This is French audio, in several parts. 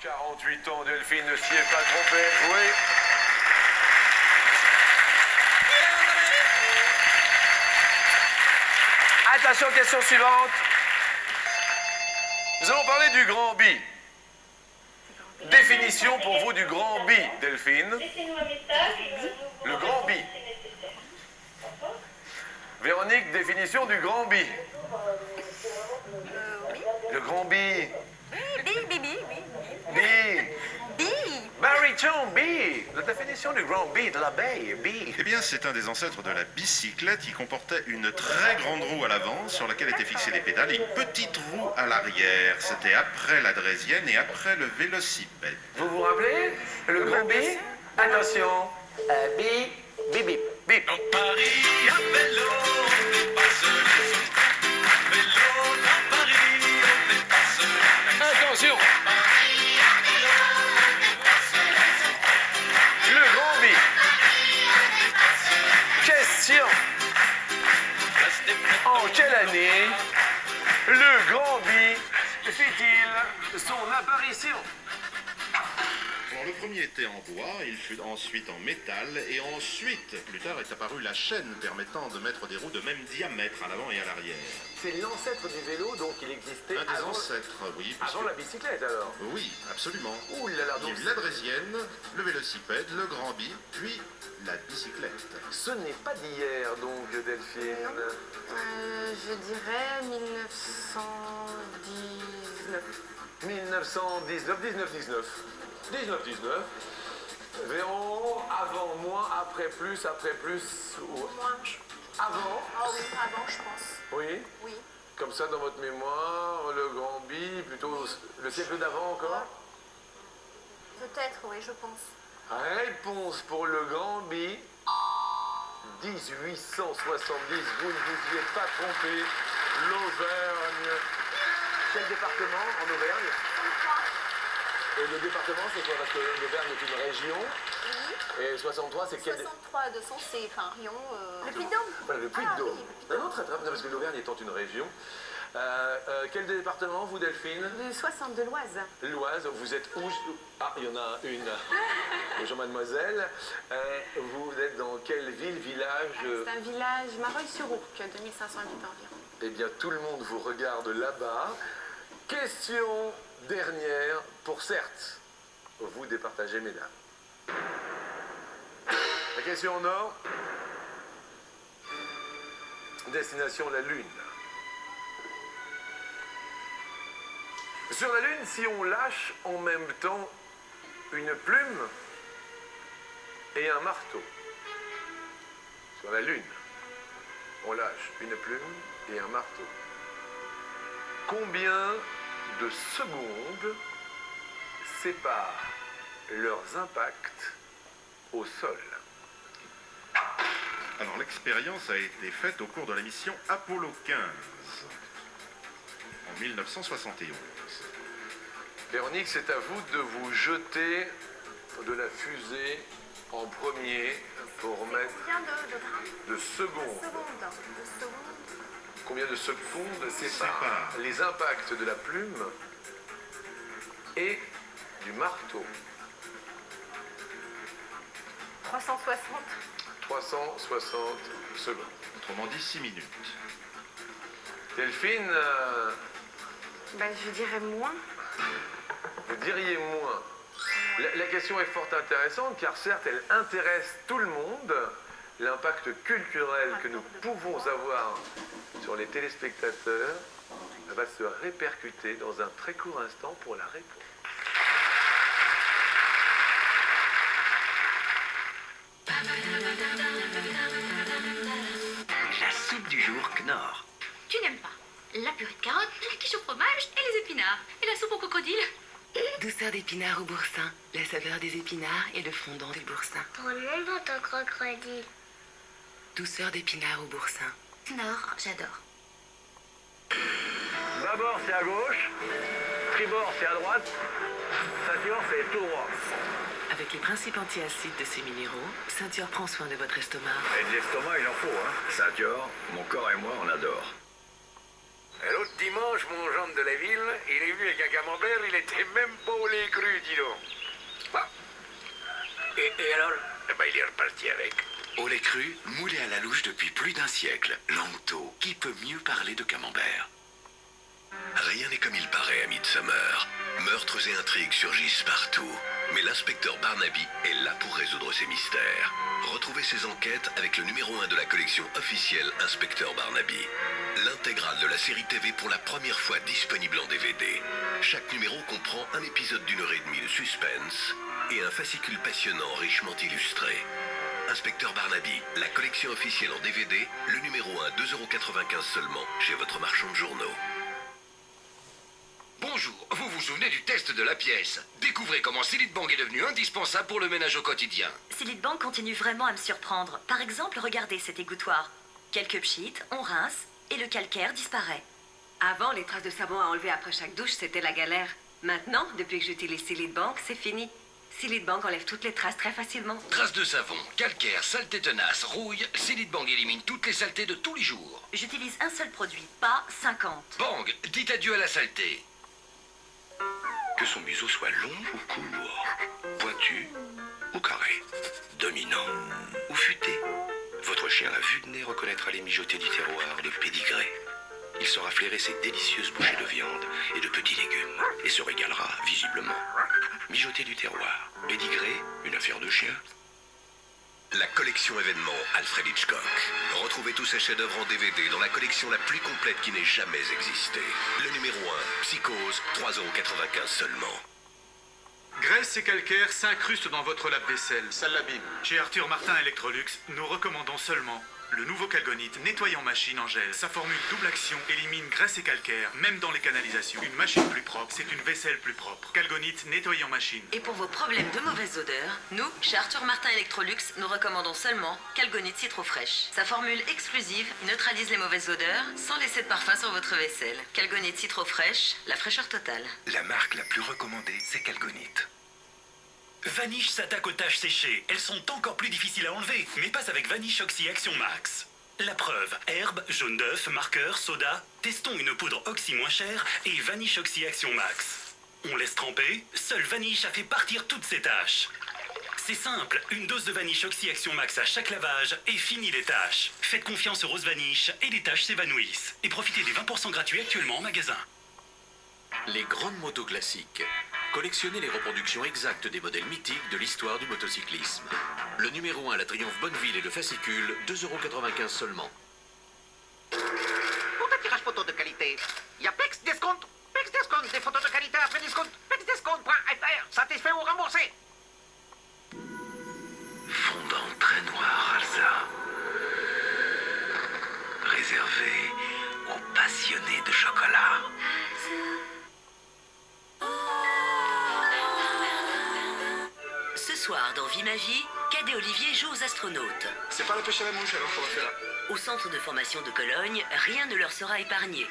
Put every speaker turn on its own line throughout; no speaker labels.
48 ans, Delphine ne s'y est pas trompée. Oui. Attention, question suivante. Nous allons parler du grand bi. Définition pour vous du grand bi, Delphine. Le grand bi. Véronique, définition du grand bi. Le grand bi. Bi. Baryton, bi. La définition du grand bi, de l'abeille, bi.
Eh bien, c'est un des ancêtres de la bicyclette qui comportait une très grande roue à l'avant sur laquelle étaient fixées les pédales et une petite roue à l'arrière. C'était après la draisienne et après le vélocipède.
Vous vous rappelez? Le grand bi? Attention. Bi, bip, bip, bip.
Dans Paris, à vélo, on dépasse les obstacles. Vélo, dans Paris, on dépasse les obstacles.
Attention. Le grand bi. Question. En quelle année le grand bi fit-il son apparition?
Alors, le premier était en bois, il fut ensuite en métal, et ensuite, plus tard, est apparue la chaîne permettant de mettre des roues de même diamètre à l'avant et à l'arrière.
C'est l'ancêtre du vélo, donc il existait
Un des ancêtres, oui. parce
avant
que-
la bicyclette alors.
Oui, absolument.
Ouh là là,
Il y a
donc
eu la draisienne, le vélocipède, le grand bi, puis la bicyclette.
ce n'est pas d'hier donc, Delphine.
Je dirais 1919.
1919, 1919. 1919. Véron, avant, moins, après, plus, ou...
Moins.
Avant,
Ah oui, avant, je pense.
oui.
Oui.
Comme ça, dans votre mémoire, le grand bi, plutôt le siècle d'avant encore.
Peut-être, oui, je pense.
Réponse pour le grand bi. 1870, vous ne vous y êtes pas trompé. L'Auvergne. Quel département en Auvergne? Et le département, c'est quoi? Parce que l'Auvergne est une région.
Oui.
Et 63, c'est quel...
63 200, c'est enfin Rion. Le Puy-de-Dôme.
Voilà, le
Ah,
Puy-de-Dôme.
oui, le
Non, très très bien, parce que l'Auvergne étant une région. Quel département, vous, Delphine?
Le 60 de l'Oise.
L'Oise, vous êtes où? Ah, il y en a une. Bonjour, mademoiselle. Vous êtes dans quelle ville, village?
C'est un village Mareuil-sur-Ourcq, 2500 habitants environ.
Eh bien, tout le monde vous regarde là-bas. Question dernière pour certes vous départager, mesdames. La question en or. Destination la Lune. Sur la Lune, si on lâche en même temps une plume et un marteau. Sur la Lune, on lâche une plume et un marteau. Combien de secondes séparent leurs impacts au sol?
Alors, l'expérience a été faite au cours de la mission Apollo 15, en 1971.
Véronique, c'est à vous de vous jeter de la fusée en premier pour mettre
Combien de
de secondes.
secondes.
Combien de secondes séparent
Sépare.
les impacts de la plume et du marteau?
360.
360 secondes.
Autrement dit, 6 minutes.
Delphine,
Je dirais moins.
vous diriez moins. La question est fort intéressante car certes elle intéresse tout le monde. L'impact culturel que nous pouvons avoir sur les téléspectateurs va se répercuter dans un très court instant pour la réponse.
La soupe du jour Knorr.
Tu n'aimes pas la purée de carottes, la quiche au fromage et les épinards. Et la soupe au crocodile.
Douceur d'épinards au boursin, la saveur des épinards et le fondant du boursin.
Ton nom dans ton crocodile.
Douceur d'épinards au boursin.
Knorr, j'adore.
D'abord c'est à gauche, tribord c'est à droite, ceinture c'est tout droit.
Avec les principes antiacides de ces minéraux, Ceinture prend soin de votre estomac.
Et de l'estomac, il en faut, hein. Ceinture, mon corps et moi, on adore. L'autre dimanche, mon gendre de la ville, il est venu avec un camembert, il était même pas au lait cru, dis donc. Bah. Et alors? Eh ben, il est reparti avec.
Au lait cru, moulé à la louche depuis plus d'un siècle. Langto, qui peut mieux parler de camembert?
Rien n'est comme il paraît à Midsommar. Meurtres et intrigues surgissent partout. Mais l'inspecteur Barnaby est là pour résoudre ces mystères. Retrouvez ses enquêtes avec le numéro 1 de la collection officielle Inspecteur Barnaby. L'intégrale de la série TV pour la première fois disponible en DVD. Chaque numéro comprend un épisode d'1h30 de suspense et un fascicule passionnant richement illustré. Inspecteur Barnaby, la collection officielle en DVD, le numéro 1 2,95 € seulement chez votre marchand de journaux.
Bonjour, vous vous souvenez du test de la pièce? Découvrez comment Silite Bang est devenu indispensable pour le ménage au quotidien.
Silite Bang continue vraiment à me surprendre. Par exemple, regardez cet égouttoir. Quelques pchits, on rince, et le calcaire disparaît.
Avant, les traces de savon à enlever après chaque douche, c'était la galère. Maintenant, depuis que j'utilise Silite Bang, c'est fini. Silite Bang enlève toutes les traces très facilement.
Traces de savon, calcaire, saleté tenace, rouille, Silite Bang élimine toutes les saletés de tous les jours.
J'utilise un seul produit, pas 50.
Bang, dites adieu à la saleté.
Que son museau soit long ou court, pointu ou carré, dominant ou futé. Votre chien à vue de nez reconnaîtra les mijotés du terroir de pédigré. Il saura flairer ses délicieuses bouchées de viande et de petits légumes et se régalera visiblement. Mijotés du terroir, pédigré, une affaire de chien. La collection événement Alfred Hitchcock. Retrouvez tous ces chefs-d'œuvre en DVD dans la collection la plus complète qui n'ait jamais existé. Le numéro 1, Psychose, 3,95 € seulement.
Graisse et calcaire s'incrustent dans votre lave-vaisselle.
Ça l'abîme.
Chez Arthur Martin Electrolux, nous recommandons seulement le nouveau Calgonite nettoyant machine en gel. Sa formule double action élimine graisse et calcaire, même dans les canalisations. Une machine plus propre, c'est une vaisselle plus propre. Calgonite nettoyant machine.
Et pour vos problèmes de mauvaise odeur, nous, chez Arthur Martin Electrolux, nous recommandons seulement Calgonite Citro Fraîche. Sa formule exclusive neutralise les mauvaises odeurs sans laisser de parfum sur votre vaisselle. Calgonite Citro Fraîche, la fraîcheur totale.
La marque la plus recommandée, c'est Calgonite.
Vanish s'attaque aux taches séchées. Elles sont encore plus difficiles à enlever, mais pas avec Vanish Oxy Action Max. La preuve, herbe, jaune d'œuf, marqueur, soda. Testons une poudre Oxy moins chère et Vanish Oxy Action Max. On laisse tremper, seul Vanish a fait partir toutes ces taches. C'est simple, une dose de Vanish Oxy Action Max à chaque lavage et fini les taches. Faites confiance au Rose Vanish et les taches s'évanouissent. Et profitez des 20% gratuits actuellement en magasin.
Les grandes motos classiques. Collectionnez les reproductions exactes des modèles mythiques de l'histoire du motocyclisme. Le numéro 1, la Triumph Bonneville et le fascicule, 2,95 € seulement.
Pour des tirages photos de qualité, il y a Pex Discount. Pex Discount, des photos de qualité après discount. PexDiscount.fr, satisfait ou remboursé.
Fondant très noir, Alsa. Réservé aux passionnés de chocolat.
Ce soir, dans Vie ma vie, Cad et Olivier jouent aux astronautes.
C'est pas la pêche à la mouche alors qu'on va faire là.
Au centre de formation de Cologne, rien ne leur sera épargné.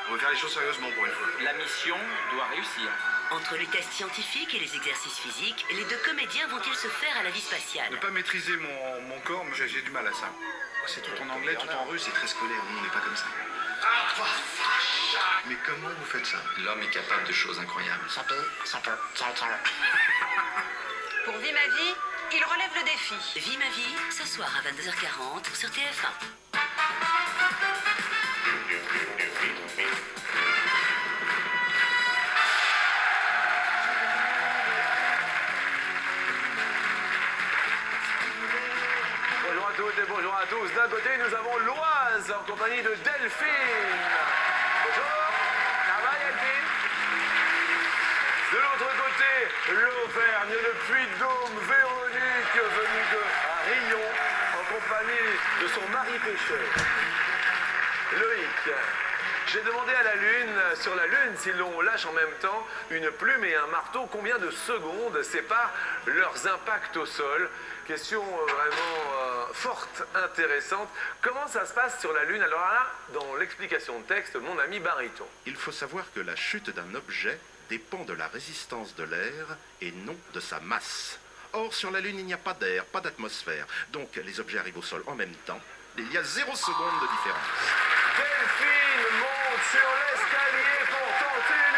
On va faire les choses sérieusement pour une fois.
La mission doit réussir.
Entre les tests scientifiques et les exercices physiques, les deux comédiens vont-ils se faire à la vie spatiale?
Ne pas maîtriser mon corps, j'ai du mal à ça. C'est tout en anglais, tout en russe, c'est très scolaire, nous on n'est pas comme ça.
Mais comment vous faites ça?
L'homme est capable de choses incroyables.
Ça peut. Ciao.
Pour Vie ma vie, il relève le défi.
Vie ma vie, ce soir à 22h40 sur TF1.
Bonjour à toutes et bonjour à tous. D'un côté, nous avons l'Oise en compagnie de Delphine. Bonjour. Ça va, Delphine? De l'autre côté, l'Auvergne, le Puy-de-Dôme, Véronique, venue de Rion, en compagnie de son mari pêcheur. Loïc, j'ai demandé à la Lune, sur la Lune, si l'on lâche en même temps une plume et un marteau, combien de secondes séparent leurs impacts au sol? Question vraiment forte, intéressante. Comment ça se passe sur la Lune? Alors là, dans l'explication de texte, mon ami Bariton.
Il faut savoir que la chute d'un objet dépend de la résistance de l'air et non de sa masse. Or, sur la Lune, il n'y a pas d'air, pas d'atmosphère. Donc, les objets arrivent au sol en même temps. Il y a 0 seconde de différence.
Delphine, mon monte sur l'escalier pour tenter